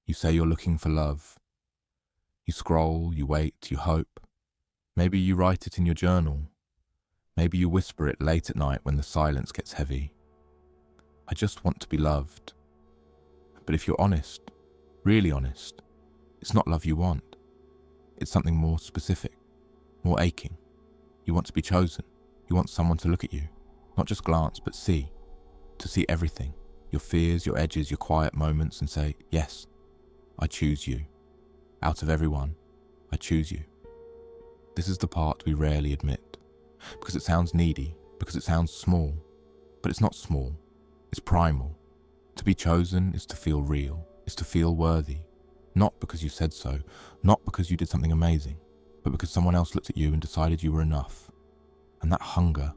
You say you're looking for love. You scroll, you wait, you hope. Maybe you write it in your journal. Maybe you whisper it late at night when the silence gets heavy. I just want to be loved. But if you're honest, really honest, it's not love you want. It's something more specific, more aching. You want to be chosen. You want someone to look at you, not just glance, but see. To see everything, your fears, your edges, your quiet moments, and say, yes, I choose you. Out of everyone, I choose you. This is the part we rarely admit, because it sounds needy, because it sounds small, but it's not small, it's primal. To be chosen is to feel real, is to feel worthy, not because you said so, not because you did something amazing, but because someone else looked at you and decided you were enough. And that hunger,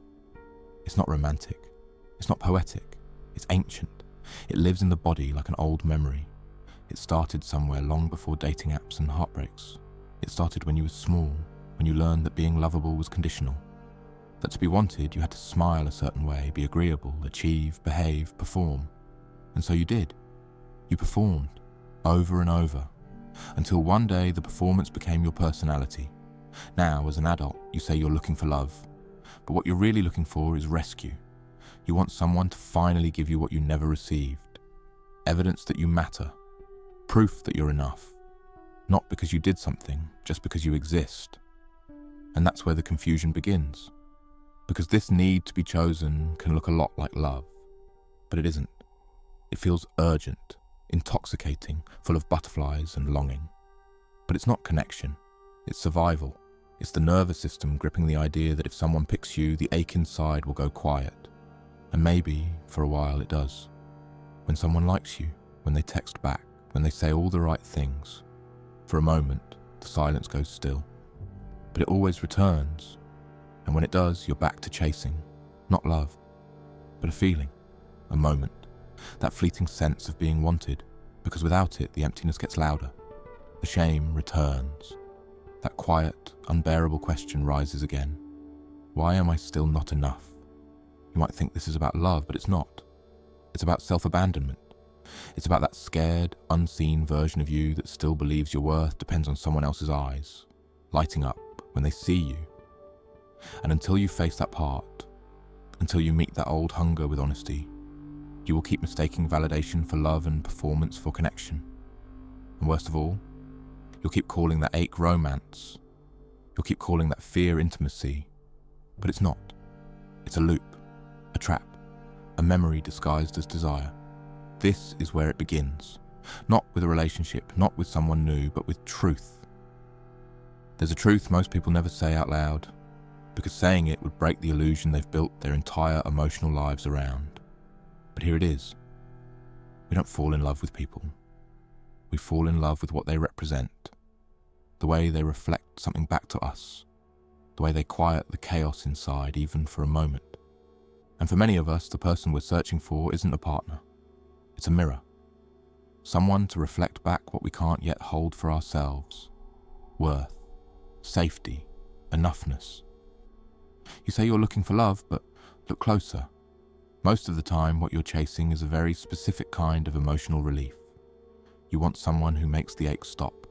it's not romantic, it's not poetic, it's ancient. It lives in the body like an old memory. It started somewhere long before dating apps and heartbreaks. It started when you were small, when you learned that being lovable was conditional. That to be wanted, you had to smile a certain way, be agreeable, achieve, behave, perform. And so you did. You performed, over and over, until one day the performance became your personality. Now, as an adult, you say you're looking for love, but what you're really looking for is rescue. You want someone to finally give you what you never received. Evidence that you matter. Proof that you're enough. Not because you did something, just because you exist. And that's where the confusion begins. Because this need to be chosen can look a lot like love, but it isn't. It feels urgent, intoxicating, full of butterflies and longing. But it's not connection, it's survival. It's the nervous system gripping the idea that if someone picks you, the ache inside will go quiet. And maybe, for a while, it does. When someone likes you, when they text back, when they say all the right things. For a moment, the silence goes still. But it always returns. And when it does, you're back to chasing. Not love, but a feeling, a moment. That fleeting sense of being wanted, because without it, the emptiness gets louder. The shame returns. That quiet, unbearable question rises again. Why am I still not enough? You might think this is about love, but it's not. It's about self-abandonment. It's about that scared, unseen version of you that still believes your worth depends on someone else's eyes, lighting up when they see you. And until you face that part, until you meet that old hunger with honesty, you will keep mistaking validation for love and performance for connection. And worst of all, you'll keep calling that ache romance. You'll keep calling that fear intimacy. But it's not. It's a loop, a trap, a memory disguised as desire. This is where it begins. Not with a relationship, not with someone new, but with truth. There's a truth most people never say out loud, because saying it would break the illusion they've built their entire emotional lives around. But here it is. We don't fall in love with people. We fall in love with what they represent, the way they reflect something back to us, the way they quiet the chaos inside even for a moment. And for many of us, the person we're searching for isn't a partner. It's a mirror. Someone to reflect back what we can't yet hold for ourselves. Worth, safety, enoughness. You say you're looking for love, but look closer. Most of the time, what you're chasing is a very specific kind of emotional relief. You want someone who makes the ache stop.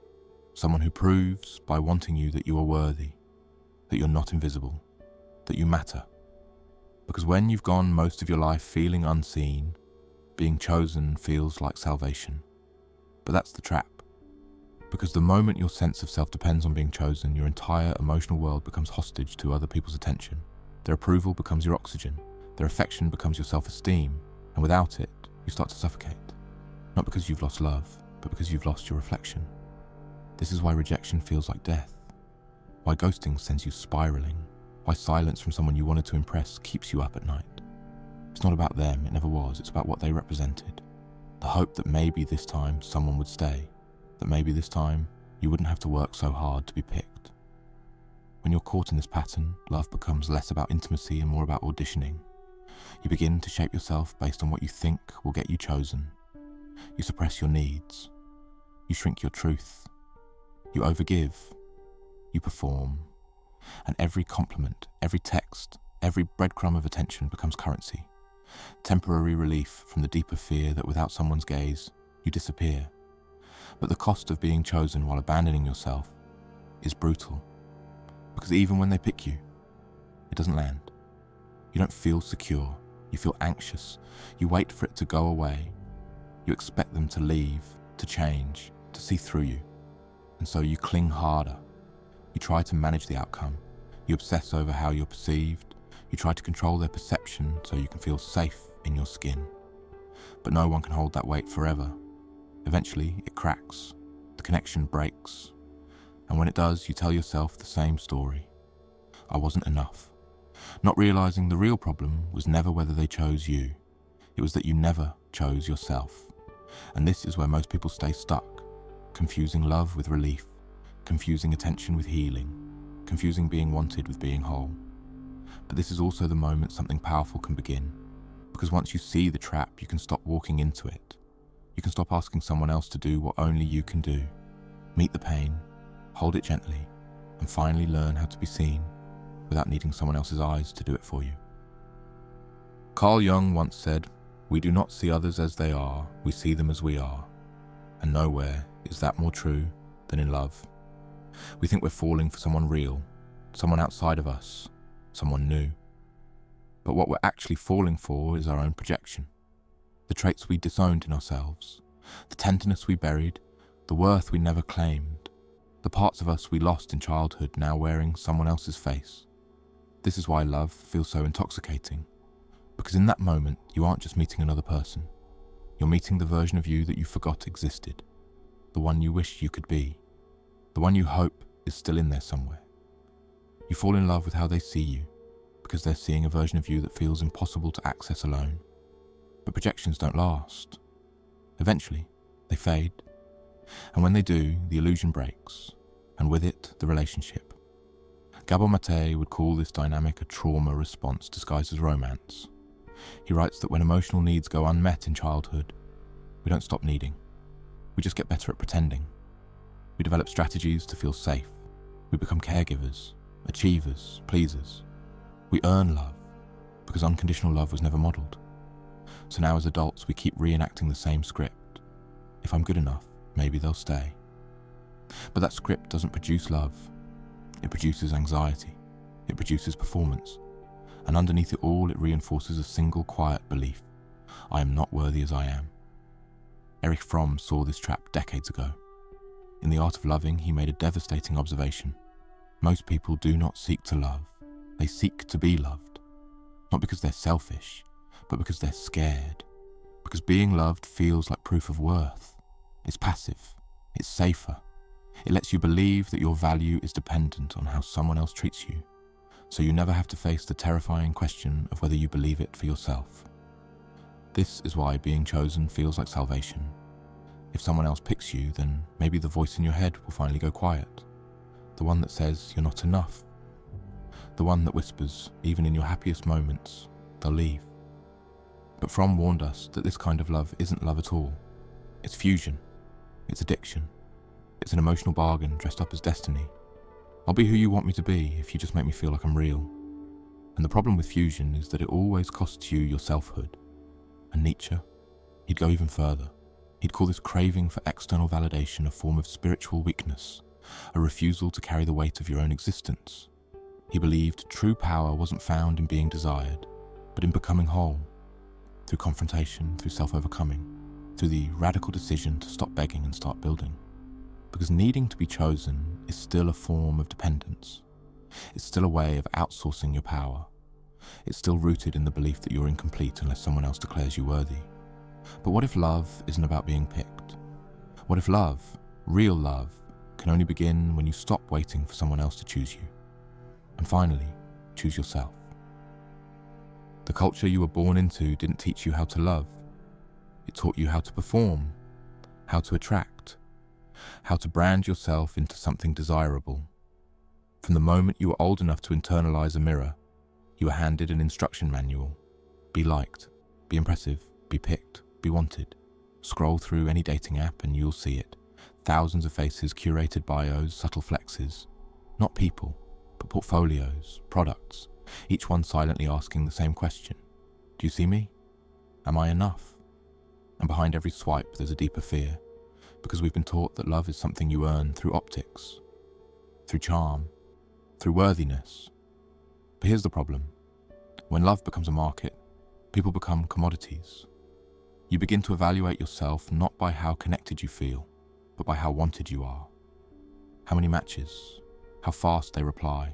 Someone who proves, by wanting you, that you are worthy, that you're not invisible, that you matter. Because when you've gone most of your life feeling unseen, being chosen feels like salvation. But that's the trap. Because the moment your sense of self depends on being chosen, your entire emotional world becomes hostage to other people's attention. Their approval becomes your oxygen. Their affection becomes your self-esteem. And without it, you start to suffocate. Not because you've lost love, but because you've lost your reflection. This is why rejection feels like death. Why ghosting sends you spiraling. Why silence from someone you wanted to impress keeps you up at night. It's not about them, it never was. It's about what they represented. The hope that maybe this time someone would stay. That maybe this time you wouldn't have to work so hard to be picked. When you're caught in this pattern, love becomes less about intimacy and more about auditioning. You begin to shape yourself based on what you think will get you chosen. You suppress your needs. You shrink your truth. You overgive. You perform. And every compliment, every text, every breadcrumb of attention becomes currency. Temporary relief from the deeper fear that without someone's gaze, you disappear. But the cost of being chosen while abandoning yourself is brutal. Because even when they pick you, it doesn't land. You don't feel secure. You feel anxious. You wait for it to go away. You expect them to leave, to change, to see through you. And so you cling harder. You try to manage the outcome. You obsess over how you're perceived. You try to control their perception so you can feel safe in your skin. But no one can hold that weight forever. Eventually, it cracks. The connection breaks. And when it does, you tell yourself the same story. I wasn't enough. Not realizing the real problem was never whether they chose you. It was that you never chose yourself. And this is where most people stay stuck, confusing love with relief, confusing attention with healing, confusing being wanted with being whole. But this is also the moment something powerful can begin, because once you see the trap, you can stop walking into it. You can stop asking someone else to do what only you can do. Meet the pain, hold it gently, and finally learn how to be seen without needing someone else's eyes to do it for you. Carl Jung once said, "We do not see others as they are, we see them as we are." And nowhere is that more true than in love. We think we're falling for someone real, someone outside of us, someone new. But what we're actually falling for is our own projection. The traits we disowned in ourselves, the tenderness we buried, the worth we never claimed, the parts of us we lost in childhood now wearing someone else's face. This is why love feels so intoxicating, because in that moment you aren't just meeting another person, you're meeting the version of you that you forgot existed, the one you wish you could be, the one you hope is still in there somewhere. You fall in love with how they see you, because they're seeing a version of you that feels impossible to access alone. But projections don't last. Eventually, they fade, and when they do, the illusion breaks, and with it, the relationship. Gabor Maté would call this dynamic a trauma response disguised as romance. He writes that when emotional needs go unmet in childhood, we don't stop needing. We just get better at pretending. We develop strategies to feel safe. We become caregivers, achievers, pleasers. We earn love, because unconditional love was never modelled. So now as adults, we keep reenacting the same script. If I'm good enough, maybe they'll stay. But that script doesn't produce love. It produces anxiety. It produces performance. And underneath it all, it reinforces a single quiet belief. I am not worthy as I am. Erich Fromm saw this trap decades ago. In The Art of Loving, he made a devastating observation. Most people do not seek to love. They seek to be loved. Not because they're selfish, but because they're scared. Because being loved feels like proof of worth. It's passive. It's safer. It lets you believe that your value is dependent on how someone else treats you, so you never have to face the terrifying question of whether you believe it for yourself. This is why being chosen feels like salvation. If someone else picks you, then maybe the voice in your head will finally go quiet. The one that says you're not enough. The one that whispers, even in your happiest moments, they'll leave. But Fromm warned us that this kind of love isn't love at all. It's fusion. It's addiction. It's an emotional bargain dressed up as destiny. I'll be who you want me to be if you just make me feel like I'm real. And the problem with fusion is that it always costs you your selfhood. And Nietzsche, he'd go even further. He'd call this craving for external validation a form of spiritual weakness, a refusal to carry the weight of your own existence. He believed true power wasn't found in being desired, but in becoming whole, through confrontation, through self-overcoming, through the radical decision to stop begging and start building. Because needing to be chosen is still a form of dependence. It's still a way of outsourcing your power. It's still rooted in the belief that you're incomplete unless someone else declares you worthy. But what if love isn't about being picked? What if love, real love, can only begin when you stop waiting for someone else to choose you? And finally, choose yourself. The culture you were born into didn't teach you how to love. It taught you how to perform, how to attract, how to brand yourself into something desirable. From the moment you were old enough to internalize a mirror, you were handed an instruction manual. Be liked, be impressive, be picked, be wanted. Scroll through any dating app and you'll see it. Thousands of faces, curated bios, subtle flexes. Not people, but portfolios, products, each one silently asking the same question. Do you see me? Am I enough? And behind every swipe there's a deeper fear. because we've been taught that love is something you earn through optics, through charm, through worthiness. But here's the problem. When love becomes a market, people become commodities. You begin to evaluate yourself not by how connected you feel, but by how wanted you are. How many matches, how fast they reply,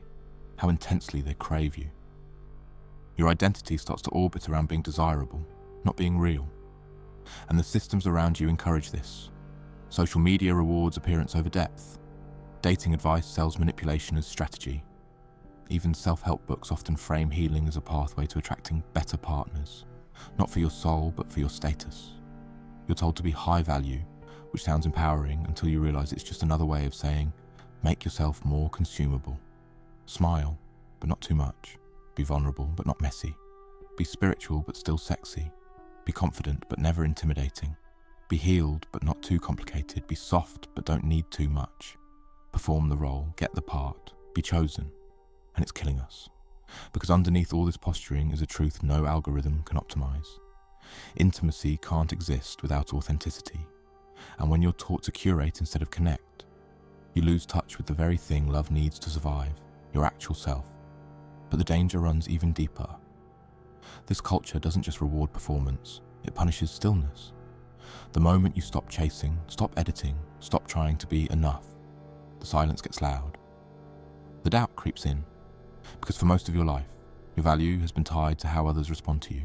how intensely they crave you. Your identity starts to orbit around being desirable, not being real. And the systems around you encourage this. Social media rewards appearance over depth. Dating advice sells manipulation as strategy. Even self-help books often frame healing as a pathway to attracting better partners, not for your soul, but for your status. You're told to be high value, which sounds empowering until you realize it's just another way of saying, make yourself more consumable. Smile, but not too much. Be vulnerable, but not messy. Be spiritual, but still sexy. Be confident, but never intimidating. Be healed, but not too complicated. Be soft, but don't need too much. Perform the role, get the part, be chosen. And it's killing us. Because underneath all this posturing is a truth no algorithm can optimize. Intimacy can't exist without authenticity. And when you're taught to curate instead of connect, you lose touch with the very thing love needs to survive, your actual self. But the danger runs even deeper. This culture doesn't just reward performance, it punishes stillness. The moment you stop chasing, stop editing, stop trying to be enough, the silence gets loud. The doubt creeps in, because for most of your life, your value has been tied to how others respond to you.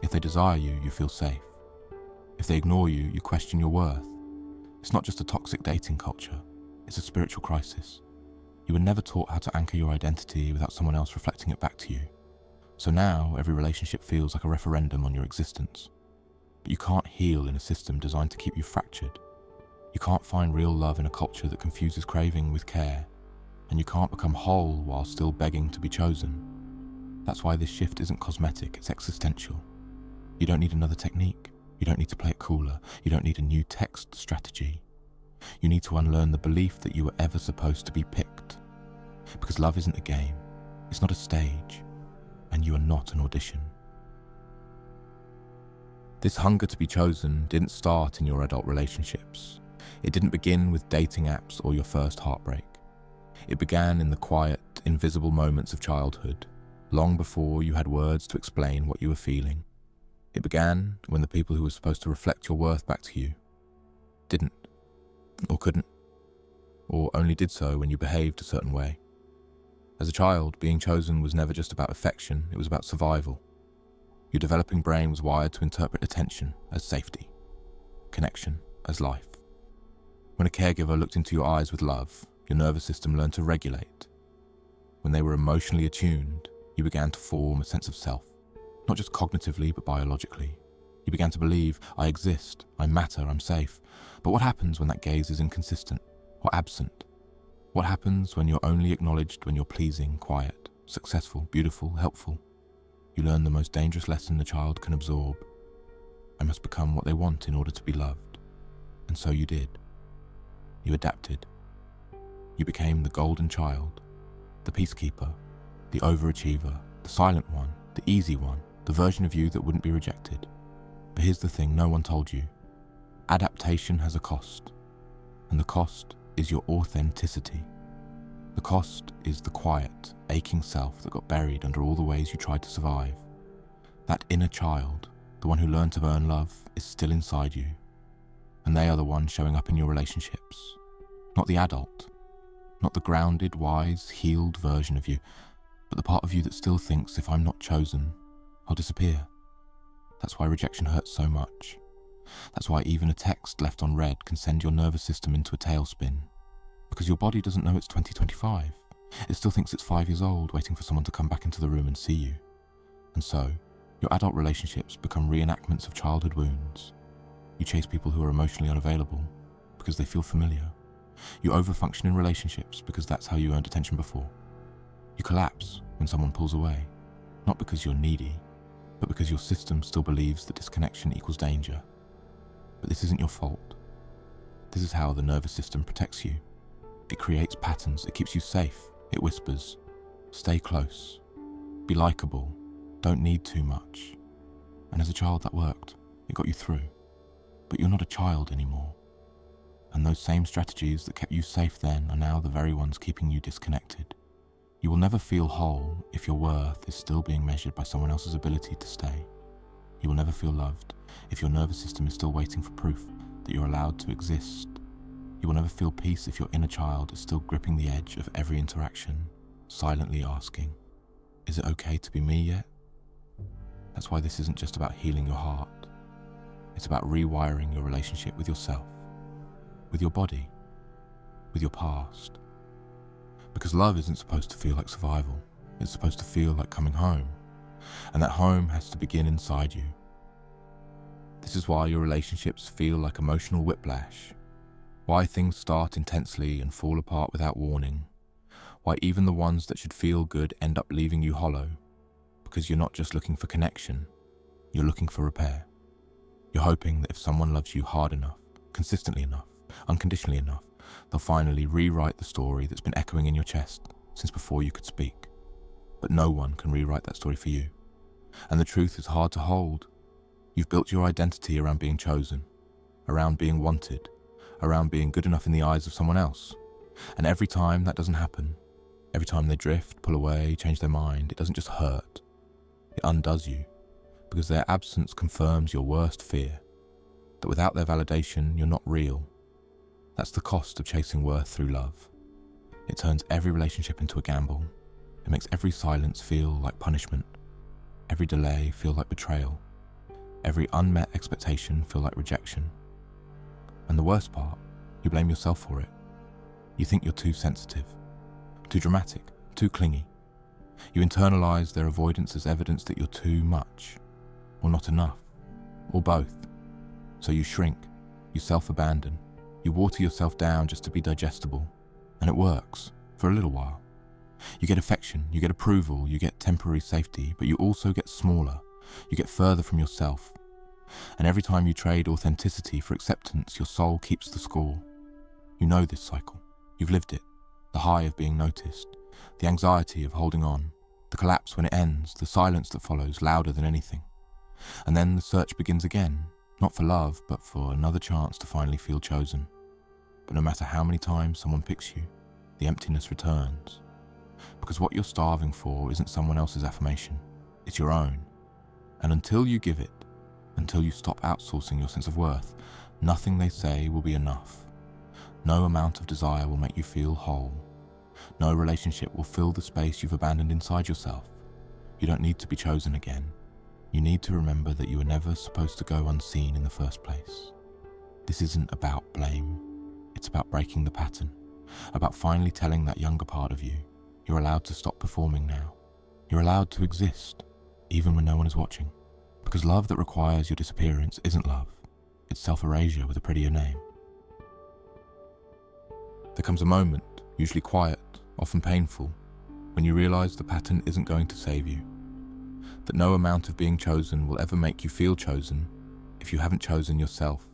If they desire you, you feel safe. If they ignore you, you question your worth. It's not just a toxic dating culture, it's a spiritual crisis. You were never taught how to anchor your identity without someone else reflecting it back to you. So now, every relationship feels like a referendum on your existence. But you can't heal in a system designed to keep you fractured. You can't find real love in a culture that confuses craving with care. And you can't become whole while still begging to be chosen. That's why this shift isn't cosmetic, it's existential. You don't need another technique. You don't need to play it cooler. You don't need a new text strategy. You need to unlearn the belief that you were ever supposed to be picked. Because love isn't a game. It's not a stage. And you are not an audition. This hunger to be chosen didn't start in your adult relationships. It didn't begin with dating apps or your first heartbreak. It began in the quiet, invisible moments of childhood, long before you had words to explain what you were feeling. It began when the people who were supposed to reflect your worth back to you didn't, or couldn't, or only did so when you behaved a certain way. As a child, being chosen was never just about affection, it was about survival. Your developing brain was wired to interpret attention as safety, connection as life. When a caregiver looked into your eyes with love, your nervous system learned to regulate. When they were emotionally attuned, you began to form a sense of self, not just cognitively but biologically. You began to believe, I exist, I matter, I'm safe. But what happens when that gaze is inconsistent or absent? What happens when you're only acknowledged when you're pleasing, quiet, successful, beautiful, helpful? You learn the most dangerous lesson a child can absorb. I must become what they want in order to be loved. And so you did. You adapted. You became the golden child, the peacekeeper, the overachiever, the silent one, the easy one, the version of you that wouldn't be rejected. But here's the thing no one told you. Adaptation has a cost, and the cost is your authenticity. The cost is the quiet, aching self that got buried under all the ways you tried to survive. That inner child, the one who learned to earn love, is still inside you. And they are the ones showing up in your relationships. Not the adult, not the grounded, wise, healed version of you, but the part of you that still thinks if I'm not chosen, I'll disappear. That's why rejection hurts so much. That's why even a text left on read can send your nervous system into a tailspin. Because your body doesn't know it's 2025. It still thinks it's 5 years old, waiting for someone to come back into the room and see you. And so, your adult relationships become reenactments of childhood wounds. You chase people who are emotionally unavailable because they feel familiar. You overfunction in relationships because that's how you earned attention before. You collapse when someone pulls away, not because you're needy, but because your system still believes that disconnection equals danger. But this isn't your fault. This is how the nervous system protects you. It creates patterns, it keeps you safe, it whispers, stay close, be likable, don't need too much. And as a child that worked, it got you through. But you're not a child anymore. And those same strategies that kept you safe then are now the very ones keeping you disconnected. You will never feel whole if your worth is still being measured by someone else's ability to stay. You will never feel loved if your nervous system is still waiting for proof that you're allowed to exist. You will never feel peace if your inner child is still gripping the edge of every interaction, silently asking, is it okay to be me yet? That's why this isn't just about healing your heart. It's about rewiring your relationship with yourself, with your body, with your past. Because love isn't supposed to feel like survival. It's supposed to feel like coming home. And that home has to begin inside you. This is why your relationships feel like emotional whiplash. Why things start intensely and fall apart without warning. Why even the ones that should feel good end up leaving you hollow. Because you're not just looking for connection, you're looking for repair. You're hoping that if someone loves you hard enough, consistently enough, unconditionally enough, they'll finally rewrite the story that's been echoing in your chest since before you could speak. But no one can rewrite that story for you. And the truth is hard to hold. You've built your identity around being chosen, around being wanted, around being good enough in the eyes of someone else. And every time that doesn't happen, every time they drift, pull away, change their mind, it doesn't just hurt. It undoes you, because their absence confirms your worst fear, that without their validation, you're not real. That's the cost of chasing worth through love. It turns every relationship into a gamble. It makes every silence feel like punishment, every delay feel like betrayal, every unmet expectation feel like rejection. And the worst part, you blame yourself for it. You think you're too sensitive, too dramatic, too clingy. You internalize their avoidance as evidence that you're too much, or not enough, or both. So you shrink, you self-abandon, you water yourself down just to be digestible, and it works, for a little while. You get affection, you get approval, you get temporary safety, but you also get smaller, you get further from yourself. And every time you trade authenticity for acceptance, your soul keeps the score. You know this cycle, you've lived it, the high of being noticed, the anxiety of holding on, the collapse when it ends, the silence that follows, louder than anything. And then the search begins again, not for love, but for another chance to finally feel chosen. But no matter how many times someone picks you, the emptiness returns. Because what you're starving for isn't someone else's affirmation, it's your own. And until you give it, until you stop outsourcing your sense of worth, nothing they say will be enough. No amount of desire will make you feel whole. No relationship will fill the space you've abandoned inside yourself. You don't need to be chosen again. You need to remember that you were never supposed to go unseen in the first place. This isn't about blame. It's about breaking the pattern, about finally telling that younger part of you, you're allowed to stop performing now. You're allowed to exist, even when no one is watching. Because love that requires your disappearance isn't love. It's self-erasure with a prettier name. There comes a moment, usually quiet, often painful, when you realize the pattern isn't going to save you. That no amount of being chosen will ever make you feel chosen if you haven't chosen yourself.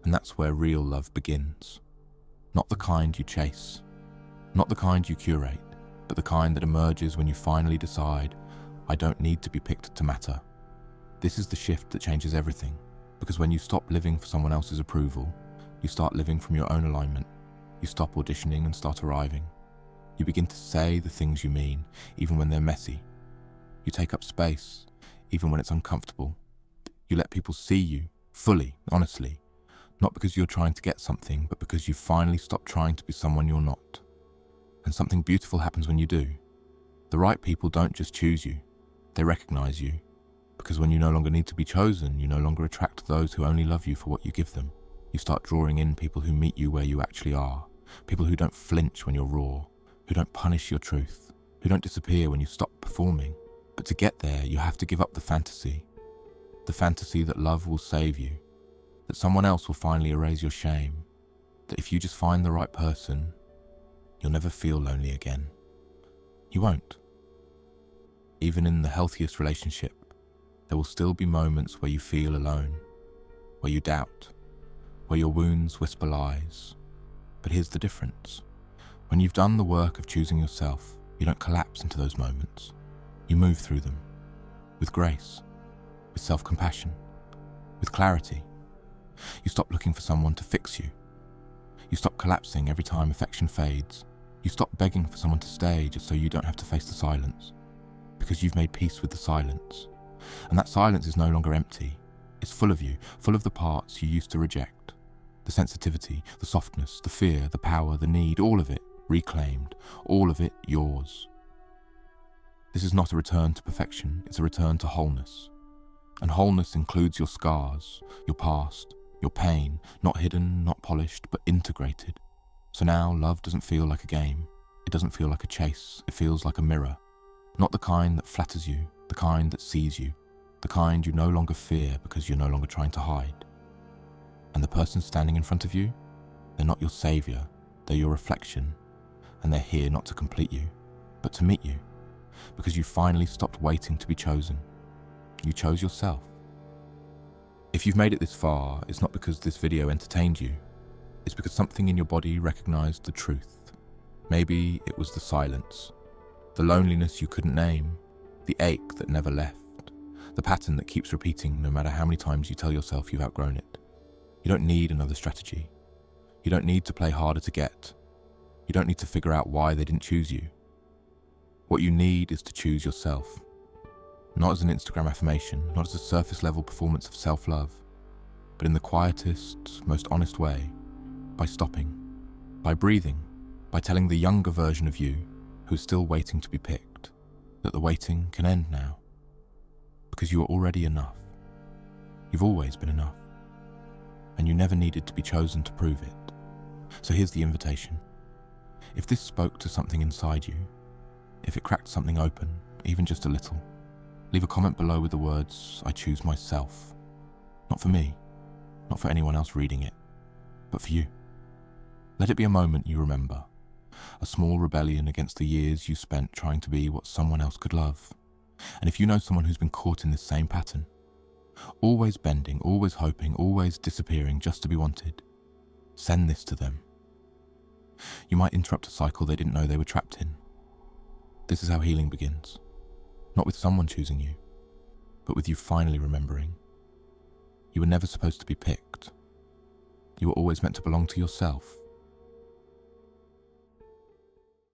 And that's where real love begins. Not the kind you chase, not the kind you curate, but the kind that emerges when you finally decide, I don't need to be picked to matter. This is the shift that changes everything, because when you stop living for someone else's approval, you start living from your own alignment. You stop auditioning and start arriving. You begin to say the things you mean, even when they're messy. You take up space, even when it's uncomfortable. You let people see you, fully, honestly, not because you're trying to get something, but because you finally stop trying to be someone you're not. And something beautiful happens when you do. The right people don't just choose you, they recognize you. Because when you no longer need to be chosen, you no longer attract those who only love you for what you give them. You start drawing in people who meet you where you actually are, people who don't flinch when you're raw, who don't punish your truth, who don't disappear when you stop performing. But to get there, you have to give up the fantasy that love will save you, that someone else will finally erase your shame, that if you just find the right person, you'll never feel lonely again. You won't. Even in the healthiest relationship, there will still be moments where you feel alone, where you doubt, where your wounds whisper lies. But here's the difference. When you've done the work of choosing yourself, you don't collapse into those moments. You move through them, with grace, with self-compassion, with clarity. You stop looking for someone to fix you. You stop collapsing every time affection fades. You stop begging for someone to stay just so you don't have to face the silence. Because you've made peace with the silence. And that silence is no longer empty. It's full of you, full of the parts you used to reject. The sensitivity, the softness, the fear, the power, the need, all of it reclaimed, all of it yours. This is not a return to perfection, it's a return to wholeness. And wholeness includes your scars, your past, your pain, not hidden, not polished, but integrated. So now love doesn't feel like a game. It doesn't feel like a chase. It feels like a mirror. Not the kind that flatters you, the kind that sees you, the kind you no longer fear because you're no longer trying to hide. And the person standing in front of you, they're not your savior, they're your reflection, and they're here not to complete you, but to meet you, because you finally stopped waiting to be chosen. You chose yourself. If you've made it this far, it's not because this video entertained you. It's because something in your body recognized the truth. Maybe it was the silence, the loneliness you couldn't name, the ache that never left, the pattern that keeps repeating no matter how many times you tell yourself you've outgrown it. You don't need another strategy. You don't need to play harder to get. You don't need to figure out why they didn't choose you. What you need is to choose yourself. Not as an Instagram affirmation, not as a surface level performance of self-love, but in the quietest, most honest way, by stopping, by breathing, by telling the younger version of you who's still waiting to be picked that the waiting can end now. Because you are already enough. You've always been enough. And you never needed to be chosen to prove it. So here's the invitation. If this spoke to something inside you, if it cracked something open, even just a little, leave a comment below with the words, "I choose myself." Not for me, not for anyone else reading it, but for you. Let it be a moment you remember, a small rebellion against the years you spent trying to be what someone else could love. And if you know someone who's been caught in this same pattern, always bending, always hoping, always disappearing just to be wanted, send this to them. You might interrupt a cycle they didn't know they were trapped in. This is how healing begins. Not with someone choosing you, but with you finally remembering. You were never supposed to be picked. You were always meant to belong to yourself.